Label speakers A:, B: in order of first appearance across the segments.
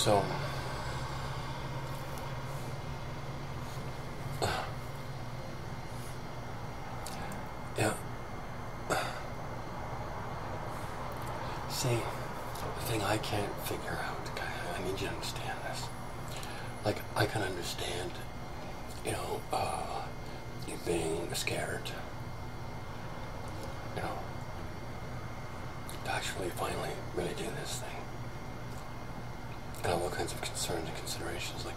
A: So, yeah. See, the thing I can't figure out, I need you to understand this. Like, I can understand, you know, you being scared, you know, to actually finally really do this thing. And all kinds of concerns and considerations, like,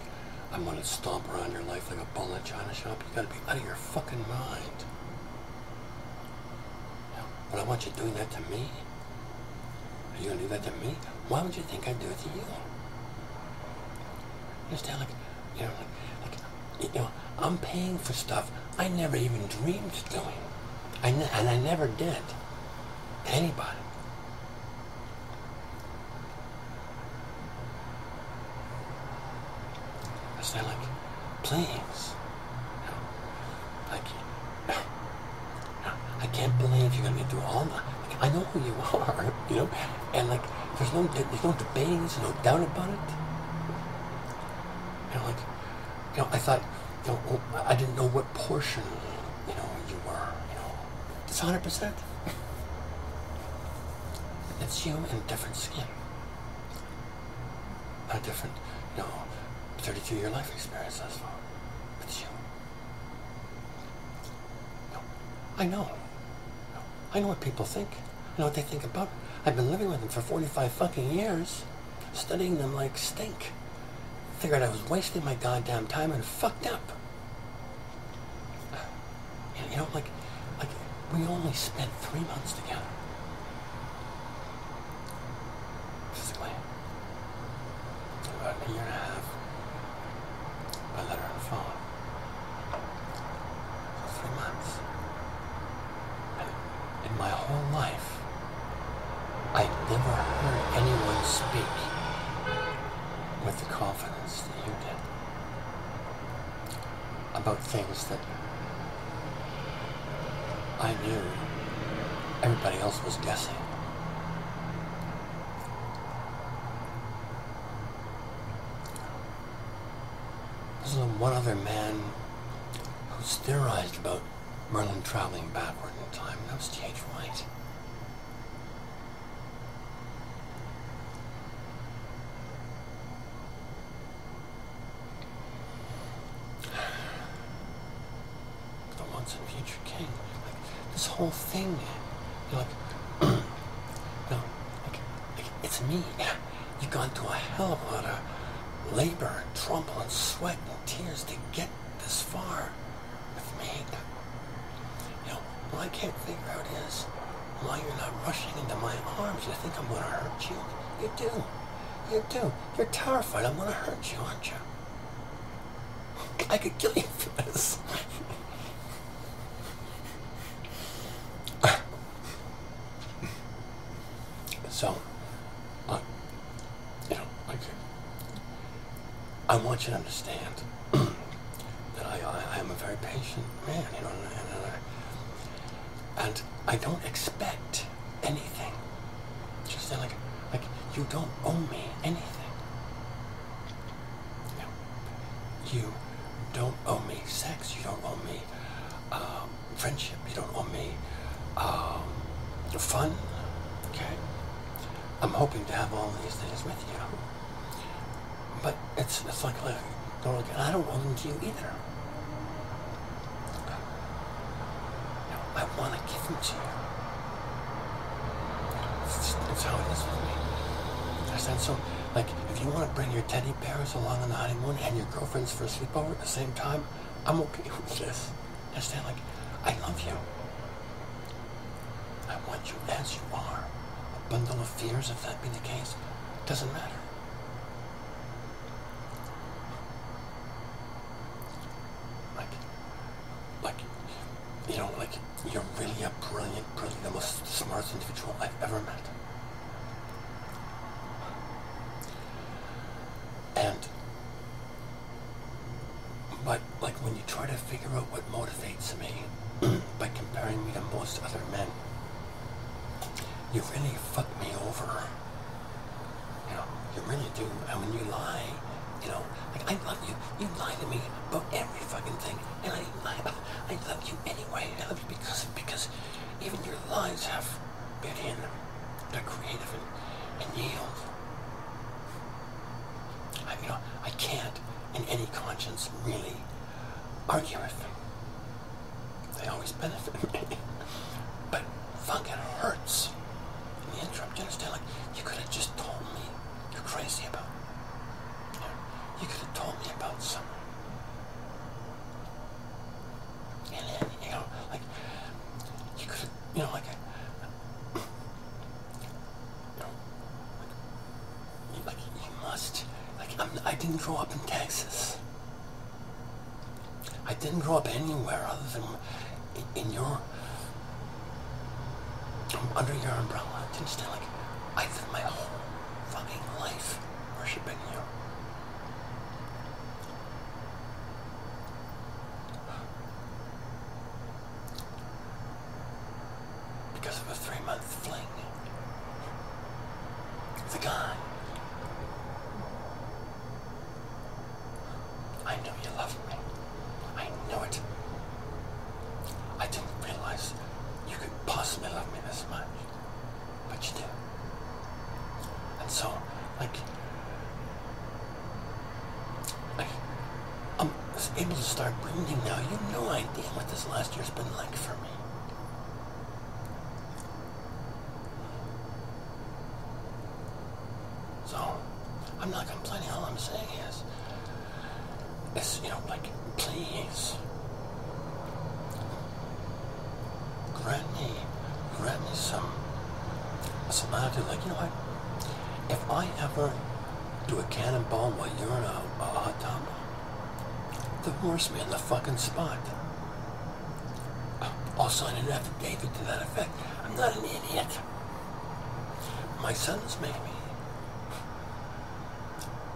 A: I'm gonna stomp around your life like a bull in a china shop. You gotta be out of your fucking mind. You know, but I want you doing that to me. Are you gonna do that to me? Why would you think I'd do it to you? Understand? Like, you know, you know, I'm paying for stuff I never even dreamed of doing, and I never did. Anybody. Understand? Like, please. You know, like, I can't believe you're gonna do all that. I know who you are, you know, and like, there's no debating, there's no doubt about it. You know, like, you know, I thought, you know, I didn't know what portion, you know, you were, you know, it's 100%. It's you in a different skin, a different, you know, 32-year life experience thus far. It's you. You know, I know. I know what people think. I know what they think about it. I've been living with them for 45 fucking years, studying them like stink. Figured I was wasting my goddamn time and fucked up. You know, like we only spent 3 months together. Physically. About a year and a half. By letter and phone. So 3 months. In my whole life, I've never heard anyone speak with the confidence that you did about things that I knew everybody else was guessing. There's only one other man who's theorized about Merlin traveling backward in time, and that was T.H. White. The once and future king. Like, this whole thing, you know, like, you know, like, it's me. You've gone through a hell of a lot of labor, trouble, and sweat and tears to get this far with me. What I can't figure out is why you're not rushing into my arms. You think I'm going to hurt you? You do. You do. You're terrified I'm going to hurt you, aren't you? I could kill you for this. So, you know, like, I want you to understand that I am a very patient man, you know, and I don't expect anything. Just like you don't owe me anything. You don't owe me sex. You don't owe me friendship. You don't owe me fun. Okay. I'm hoping to have all these things with you, but it's like I don't owe them to you either. I want to give them to you. It's how it is with me. Understand? So, like, if you want to bring your teddy bears along on the honeymoon and your girlfriends for a sleepover at the same time, I'm okay with this. Understand? Like, I love you. I want you as you are. A bundle of fears, if that be the case, doesn't matter. You know, like, you're really a brilliant, the most smartest individual I've ever met. But, like, when you try to figure out what motivates me by comparing me to most other men, you really fuck me over. You know, You really do. And when you lie, you know, like, I love you. You lie to me about every fucking thing. And I love you anyway. I love you because even your lies have beauty in them. They're creative and yield. I can't, in any conscience, really argue with them. They always benefit me. But fuck, it hurts. In the interim, do you understand? Like, you could have just told me you're crazy about it. You could have told me about something. And then, like, you could have, like, you must, like, I didn't grow up in Texas. I didn't grow up anywhere other than under your umbrella. Do you understand? Like, I lived my whole fucking life worshiping you. Because of a 3-month fling. The guy. I knew you loved me. I knew it. I didn't realize you could possibly love me this much. But you do. And so, like, I'm able to start breathing now. You have no idea what this last year's been like for me. So, I'm not complaining. All I'm saying is, like, please, grant me some attitude. Like, you know what? If I ever do a cannonball while you're in a hot tub, divorce me on the fucking spot. I'll sign an affidavit to that effect. I'm not an idiot. My sons make me.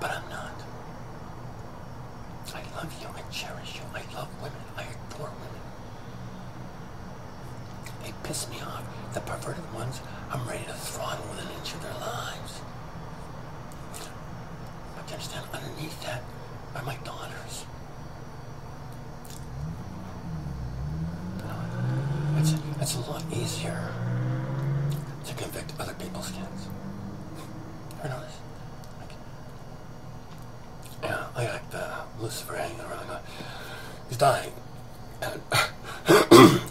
A: But I'm not. I love you. I cherish you. I love women. I adore women. They piss me off. The perverted ones, I'm ready to throttle within an inch of their lives. But you understand, underneath that are my daughters. It's a lot easier to convict other people's kids. Ever notice? Yeah, I got Lucifer hanging around. He's dying. And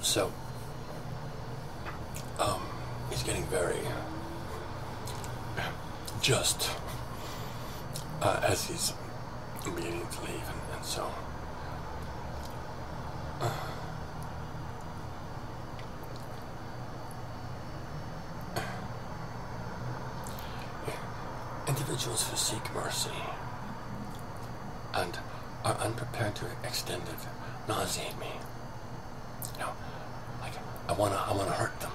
A: so, he's getting very just as he's beginning to leave. And so, individuals who seek mercy and are unprepared to extend it nauseate me. Like, I wanna hurt them.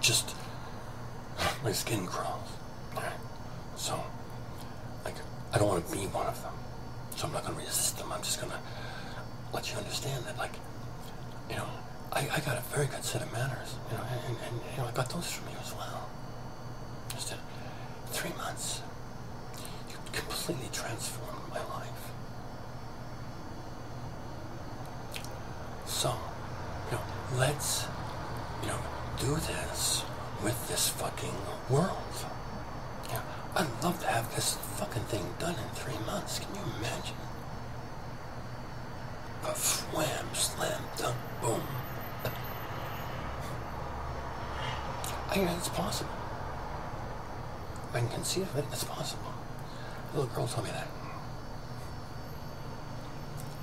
A: Just my skin crawls. Right? So, like, I don't want to be one of them. So I'm not gonna resist them. I'm just gonna let you understand that, like, I got a very good set of manners. And I got those from you as well. Just in 3 months. Completely transformed my life. So, let's, do this with this fucking world. I'd love to have this fucking thing done in 3 months. Can you imagine? But wham, slam, dunk, boom. It's possible. I can conceive of it, it's possible. A little girl told me that.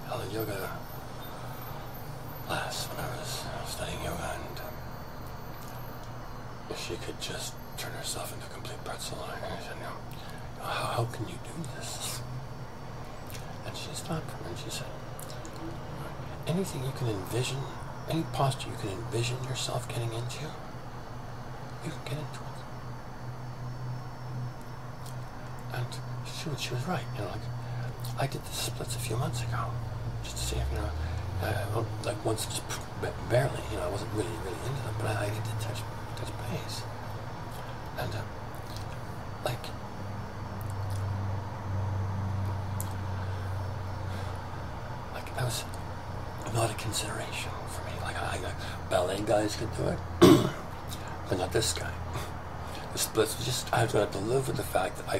A: Held a yoga class when I was studying yoga, and if she could just turn herself into a complete pretzel, I said, how can you do this? And she stopped for me and she said, anything you can envision, any posture you can envision yourself getting into, you can get into it. And she was right. Like, I did the splits a few months ago, just to see if, like, once, just barely, I wasn't really into them, but I did touch base. And like, that was not a consideration for me. Like, ballet guys could do it, but not this guy. The splits was just, I was going to have to live with the fact that I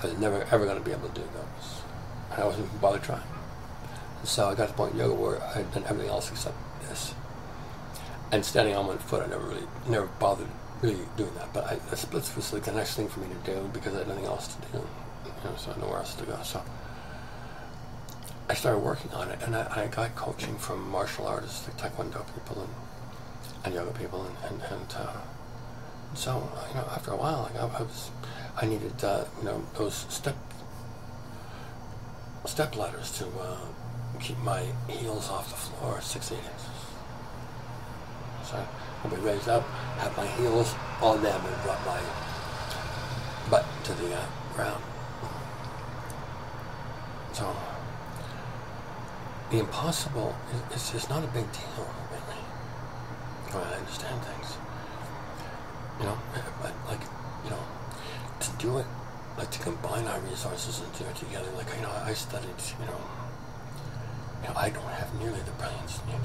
A: was never ever going to be able to do those. And I wasn't even bothered trying. And so I got to the point in yoga where I had done everything else except this. And standing on one foot, I never bothered really doing that. But the splits was like the next thing for me to do because I had nothing else to do. So I had nowhere else to go. So I started working on it, and I got coaching from martial artists, like Taekwondo people and yoga people, and so after a while, like I needed those step ladders to keep my heels off the floor 6 8 inches. So I'll be raised up, have my heels on them, and brought my butt to the ground. So the impossible is not a big deal, really. I understand things. But to do it, like to combine our resources and do it together, like, I studied, I don't have nearly the brilliance you do.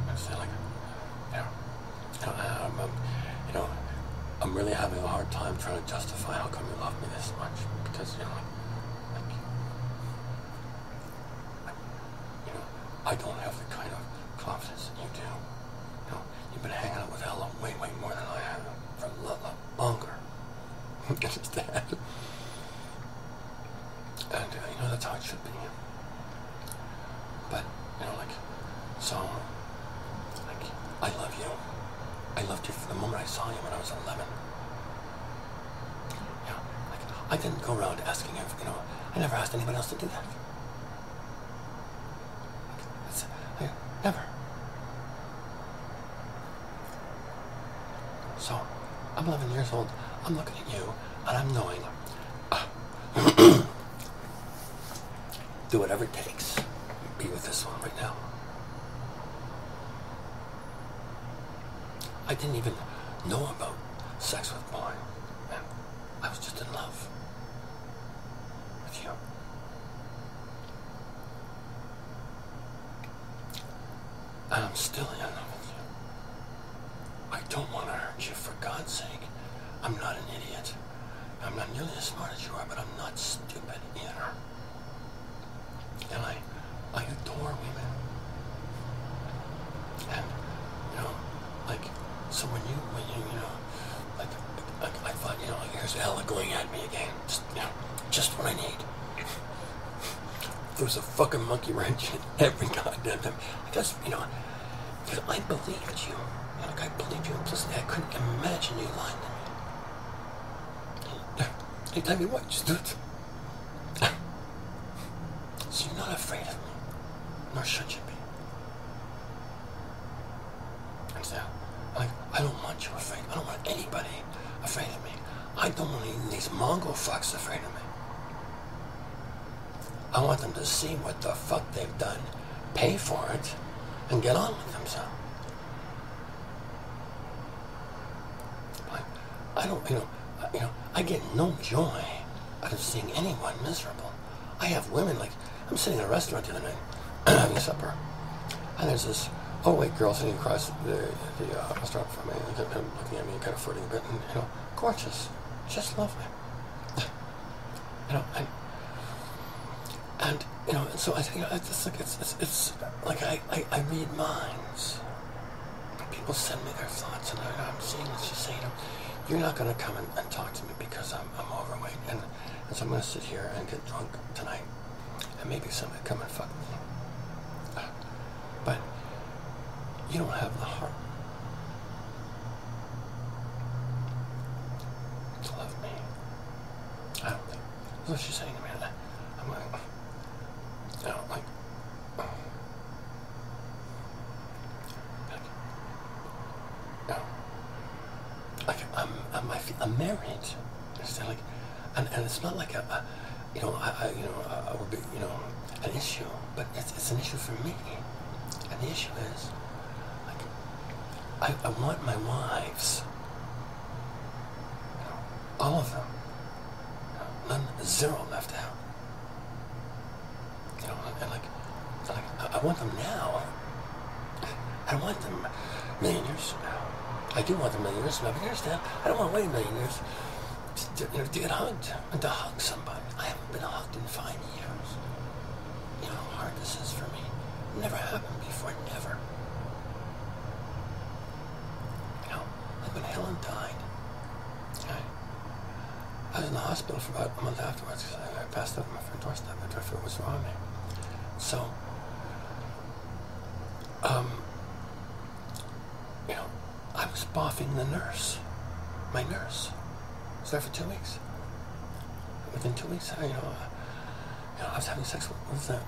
A: Understand, like, I'm really having a hard time trying to justify how come you love me this much, because, I don't have the kind of confidence that you do. You've been hanging out with Ella way more than I have for a lot longer. Understand? And that's how it should be. But I love you. I loved you from the moment I saw you when I was 11. I didn't go around asking if I never asked anybody else to do that. Never. So, I'm 11 years old, I'm looking at you, and I'm knowing, do whatever it takes, be with this one right now. I didn't even know about sex with boy, and I was just in love with you. And I'm still in love with you. I don't want to hurt you, for God's sake. I'm not an idiot. I'm not nearly as smart as you are, but I'm not stupid either. And I adore women. And, so when you I thought, here's Ella going at me again. Just what I need. There was a fucking monkey wrench in every goddamn time. Because I believed you. I believed you implicitly. I couldn't imagine you lying to me. Anytime you what, just do it. So you're not afraid of me, nor should you be. Understand? I don't want you afraid. I don't want anybody afraid of me. I don't want any of these Mongol fucks afraid of me. I want them to see what the fuck they've done, pay for it, and get on with themselves. I don't, I get no joy out of seeing anyone miserable. I have women, I'm sitting in a restaurant the other night, having supper, and there's this overweight girl sitting across the restaurant from me, and looking at me and kind of flirting a bit, and, gorgeous, just lovely. And so I think it's like I read minds. People send me their thoughts, and I'm seeing what she's saying. You're not going to come and talk to me because I'm overweight, and so I'm going to sit here and get drunk tonight, and maybe somebody come and fuck me. But you don't have the heart to love me. I don't think. That's what she's saying to me. I'm like, I'm married. Understand? And it's not like an issue, but it's an issue for me. And the issue is, I want my wives All of them. None, zero left out. You know, and I want them now. I want them a million years from now. I do want them a million years from now, but you understand, I don't want to wait a million years to get hugged and to hug somebody. I haven't been hugged in 5 years. You know how hard this is for me. Never happened before, never. You know, like when Helen died, I was in the hospital for about a month afterwards because I passed out on my front doorstep after I figured what was wrong with me. So, you know, I was boffing the nurse, my nurse. I was there for 2 weeks. Within 2 weeks, I was having sex with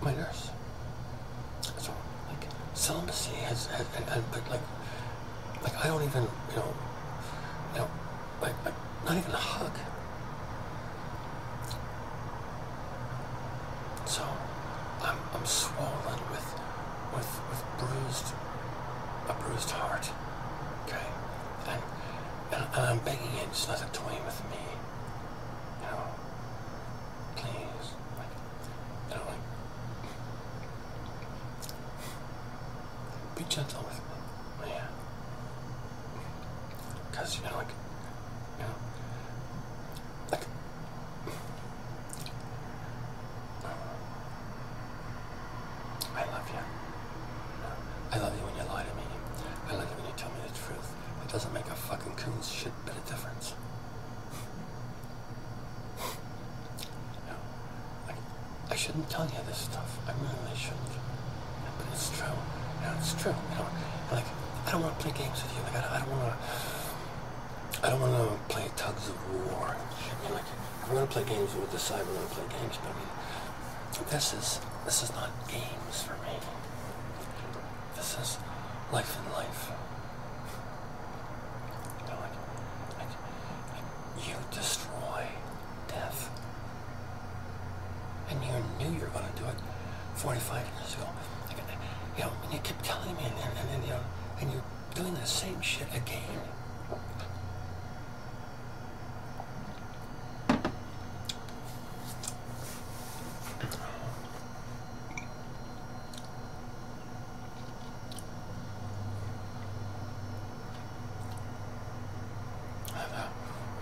A: my nurse. So, like, celibacy has like I don't even, like, not even a hug. So, I'm swollen with a bruised heart, okay? And I'm begging you just not to toy with me, you know? Please, be gentle with me, yeah? Because, I love you. I love you when you lie to me. I love you when you tell me the truth. It doesn't make a fucking coon's shit bit of difference. I shouldn't tell you this stuff. I really shouldn't. But it's true. It's true. Like, I don't want to play games with you. Like, I don't want to play tugs of war. Like, if we're going to play games, we'll decide we're going to play games. But I mean, this is not games for me. This is life in life. You know, like you destroy death. And you knew you were going to do it 45 years ago. Like, you know, and you kept telling me, and you're doing the same shit again.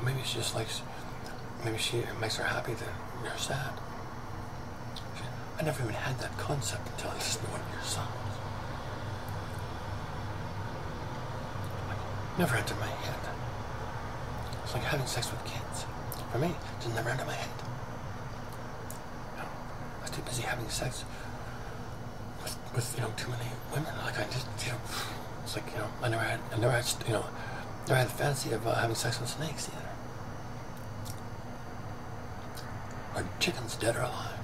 A: Maybe she just likes, maybe it makes her happy that you're sad. I never even had that concept until I listened to one of your songs. Never entered my head. It's like having sex with kids. For me, it just never entered my head. I was too busy having sex with too many women. Like, I just, it's like, I never had the fantasy of having sex with snakes either. Are chickens dead or alive?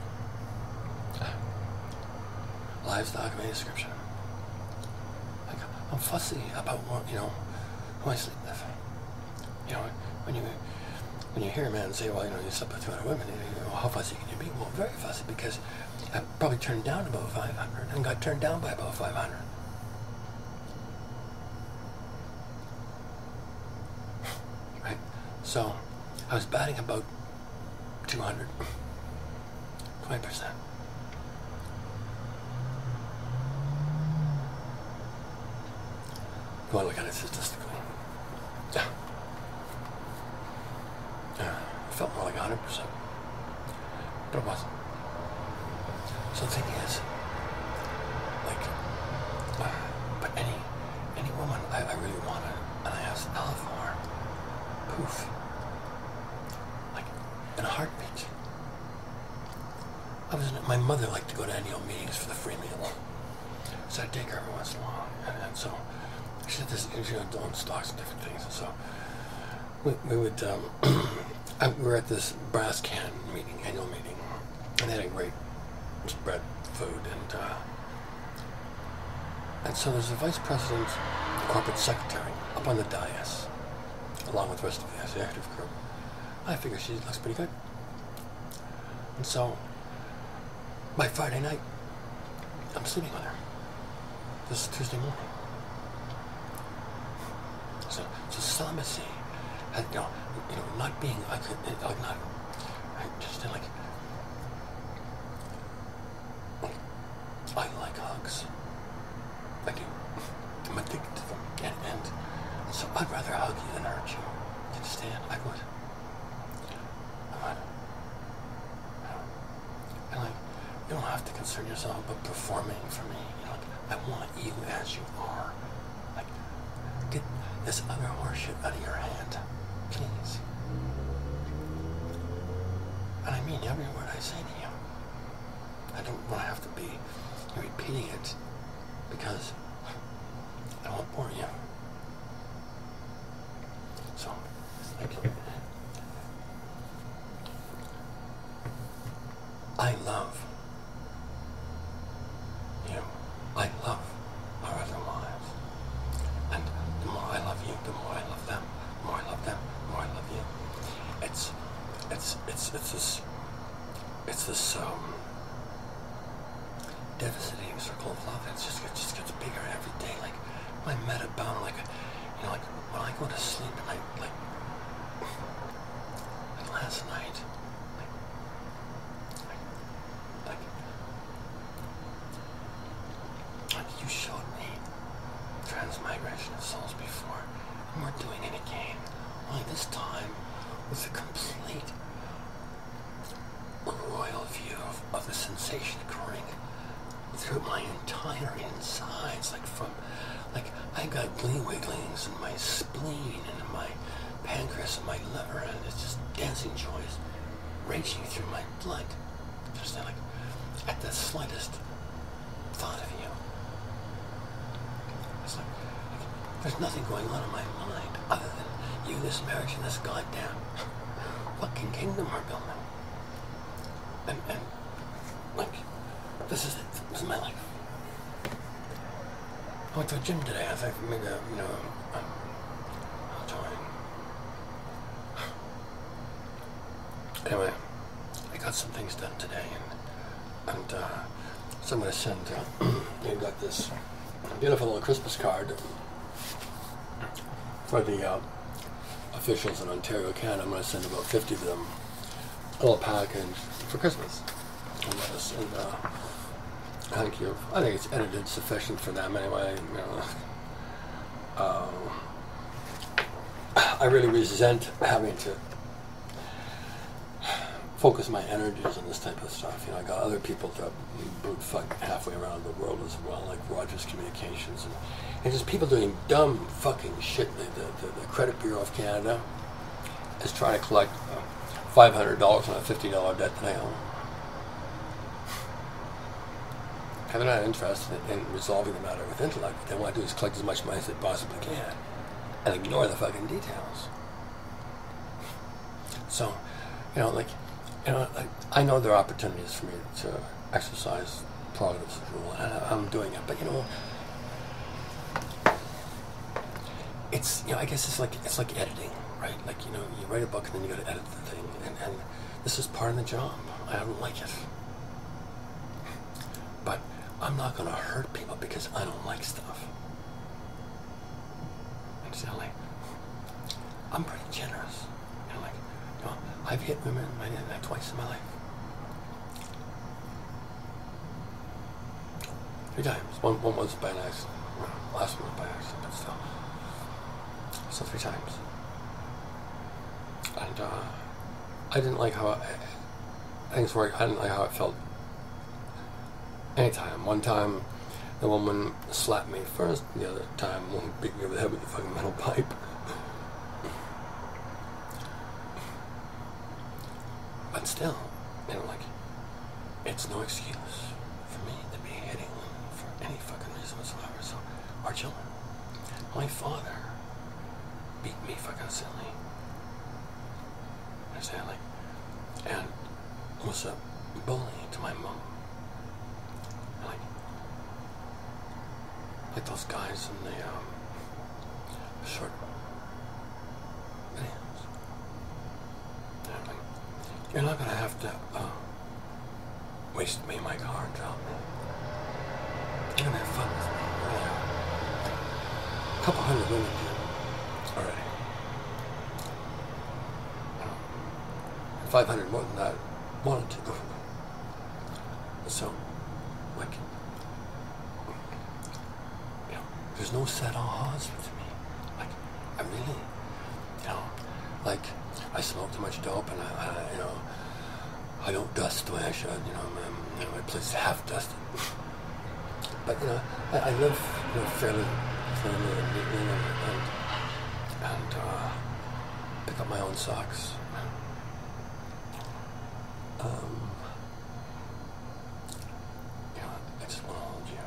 A: Livestock of any description. Like, I'm fussy about who I sleep with. When you hear a man say, well, you slept with 200 women, how fussy can you be? Well, very fussy, because I probably turned down about 500 and got turned down by about 500. Right? So, I was batting about 200. 20%. You want to look at it statistically. It felt more like 100%. But it wasn't. So the thing is, like, but any woman I really wanted, and I asked Ella for, poof. Like, in a heartbeat. My mother liked to go to annual meetings for the free meal. So I'd take her every once in a while. And so she said this, doing stocks and different things. And so we would, we were at this brass can meeting, annual meeting, and they had a great spread food. And so there's a vice president, corporate secretary, up on the dais, along with the rest of the executive group. I figure she looks pretty good. And so, by Friday night, I'm sleeping with her. This is Tuesday morning. So celibacy Not being, I could, like, not, just like, I like hugs. I do. I'm addicted to them. And so I'd rather hug you than hurt you. Do you understand? I would. And like, you don't have to concern yourself about performing for me. I want you as you are. Like, get this other horseshit out of your head, please. And I mean every word I say to you. I don't want to have to be repeating it because I won't bore you. So, like, I love you. I love our other lives. And the more I love you, the more I love them. The more I love them, the more I love you. It's this devastating circle of love. It just gets bigger every day. Like my metabound, like when I go to sleep at night, like last night, like you showed me transmigration of souls before, and we're doing it again. Only this time with a complete royal view of the sensation occurring through my entire insides, I got glee wigglings in my spleen and in my pancreas and my liver, and it's just dancing joys raging through my blood. Just like at the slightest thought of you. It's like there's nothing going on in my mind other than you, this marriage, and this goddamn fucking kingdom we're building. And like, this is it. This is my life. I went to the gym today. I think maybe, I'll join. Anyway, I got some things done today, and so I'm going to send, you got this beautiful little Christmas card for the officials in Ontario, Canada. I'm going to send about 50 of them a little package for Christmas. And thank you. I think it's edited sufficient for them anyway. I really resent having to focus my energies on this type of stuff. I got other people to brute fuck halfway around the world as well, like Rogers Communications, and just people doing dumb fucking shit. The Credit Bureau of Canada is trying to collect $500 on a $50 debt that I own. And they're not interested in resolving the matter with intellect. What they want to do is collect as much money as they possibly can and ignore the fucking details. So, I know there are opportunities for me to exercise prerogatives of rule, and I'm doing it. But it's I guess it's like editing, right? Like you write a book and then you got to edit the thing, and this is part of the job. I don't like it, but I'm not going to hurt people because I don't like stuff. Understand? I'm pretty generous. I've hit women twice in my life. 3 times. One was by an accident. Last one was by accident, but still. So 3 times. And I didn't like how things worked. I didn't like how it felt. Anytime. One time, the woman slapped me first. The other time, the woman beat me over the head with a fucking metal pipe. But still, it's no excuse for me to be hitting them for any fucking reason whatsoever. So, our children. My father beat me fucking silly. Understand? And was a bully to my mom. Like those guys in the short videos. You're not going to have to waste me in my car and drop me. You're going to have fun with me. A couple hundred women did already. 500 more than that wanted to. So, like, you know, there's no set ahas with me. Like, I really, you know, like, I smoke too much dope, and I you know, I don't dust the way I should. You know, my place is half dusted. But you know, I live, you know, fairly and neatly, and pick up my own socks. You know, I just want to hold you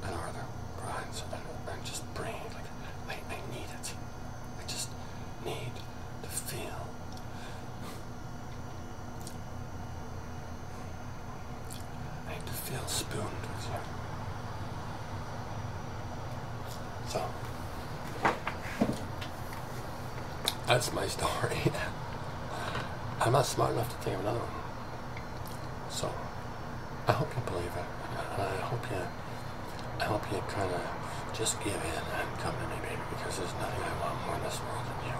A: and our other brides and just breathe. Like, I need it. I just need to feel. I need to feel spooned with you. So, that's my story. I'm not smart enough to think of another one. So, I hope you believe it. And I hope you kind of just give in and come to me, baby, because there's nothing I want more in this world than you.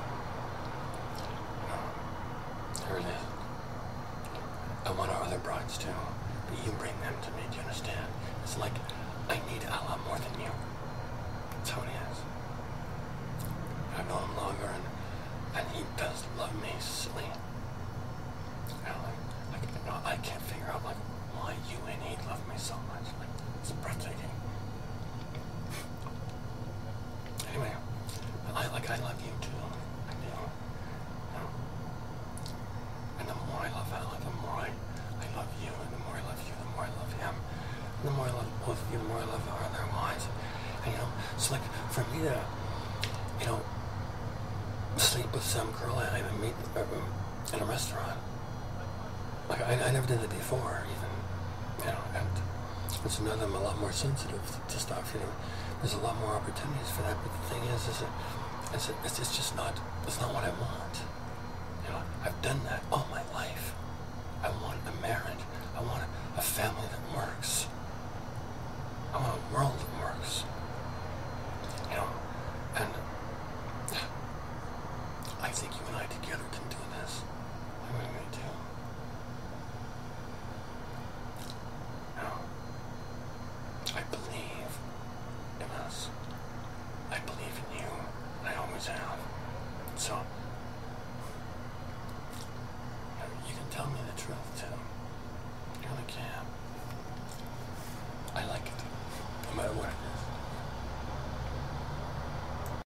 A: There it is. I want our other brides too, but you bring them to me, do you understand? It's like, I need a lot more than you. That's how it is. I've known him longer, and he does love me silly. You know, I can't figure out, like, why you and he love me so much. Like, it's breathtaking. Anyway, I love you too. I do. You know? And the more I love Alec, the more I love you, and the more I love you, the more I love him. And the more I love both of you, the more I love our other wives. And you know, so like, for me to, you know, sleep with some girl I even meet in a restaurant. Like, I never did it before, even, you know, and so now that I'm a lot more sensitive to stuff, you know, there's a lot more opportunities for that, but the thing is it's just not, it's not what I want. You know, I've done that all my life. I want a marriage. I want a family that works. I want a world